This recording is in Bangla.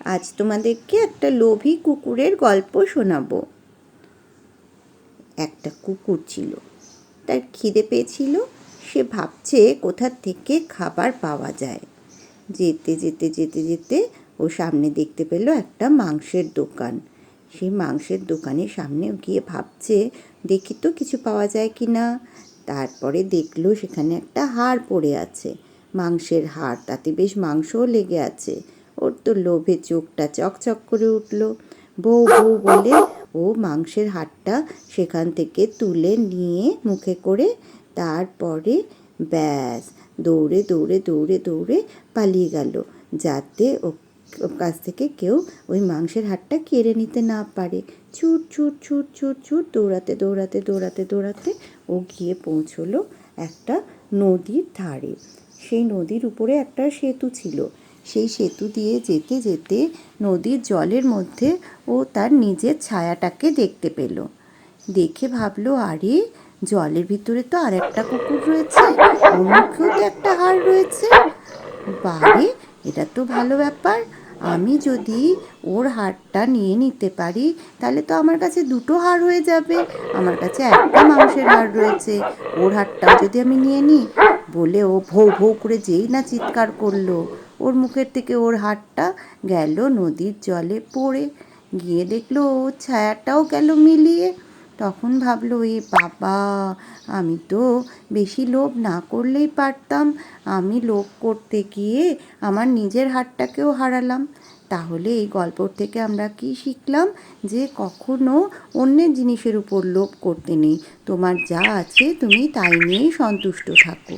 আজ তোমাদেরকে একটা লোভী কুকুরের গল্প শোনাবো। একটা কুকুর ছিল, তার খিদে পেয়েছিল। সে ভাবছে কোথা থেকে খাবার পাওয়া যায়। যেতে যেতে যেতে যেতে ও সামনে দেখতে পেল একটা মাংসের দোকান। সেই মাংসের দোকানের সামনে গিয়ে ভাবছে দেখি তো কিছু পাওয়া যায় কি না। তারপরে দেখলো সেখানে একটা হাড় পড়ে আছে, মাংসের হাড়, তাতে বেশ মাংসও লেগে আছে। ওর তো লোভে চোখটা চকচক করে উঠল। বউ বউ বলে ও মাংসের হাড়টা সেখান থেকে তুলে নিয়ে মুখে করে তারপরে ব্যাস দৌড়ে দৌড়ে দৌড়ে দৌড়ে পালিয়ে গেল, যাতে ওর কাছ থেকে কেউ ওই মাংসের হাড়টা কেড়ে নিতে না পারে। ছুট ছুট ছুট ছুট ছুট দৌড়াতে দৌড়াতে দৌড়াতে দৌড়াতে ও গিয়ে পৌঁছলো একটা নদীর ধারে। সেই নদীর উপরে একটা সেতু ছিল। সেই সেতু দিয়ে যেতে যেতে নদীর জলের মধ্যে ও তার নিজের ছায়াটাকে দেখতে পেল। দেখে ভাবলো, আরে জলের ভিতরে তো আর একটা কুকুর রয়েছে, ওর মুখেও তো একটা হাড় রয়েছে। বারে, এটা তো ভালো ব্যাপার। আমি যদি ওর হাড়টা নিয়ে নিতে পারি তাহলে তো আমার কাছে দুটো হাড় হয়ে যাবে। আমার কাছে একটা মাংসের হাড় রয়েছে, ওর হাড়টাও যদি আমি নিয়ে নিই। বলে ও ভৌ ভৌ করে যেই না চিৎকার করলো, ওর মুখের থেকে ওর হাড়টা গেল নদীর জলে পড়ে। গিয়ে দেখলো ওর ছায়াটাও গেল মিলিয়ে। তখন ভাবলো, এ বাবা, আমি তো বেশি লোভ না করলেই পারতাম। আমি লোভ করতে গিয়ে আমার নিজের হাড়টাকেও হারালাম। তাহলে এই গল্প থেকে আমরা কি শিখলাম? যে কখনো অন্যের জিনিসের উপর লোভ করতে নেই। তোমার যা আছে তুমি তাই নিয়েই সন্তুষ্ট থাকো।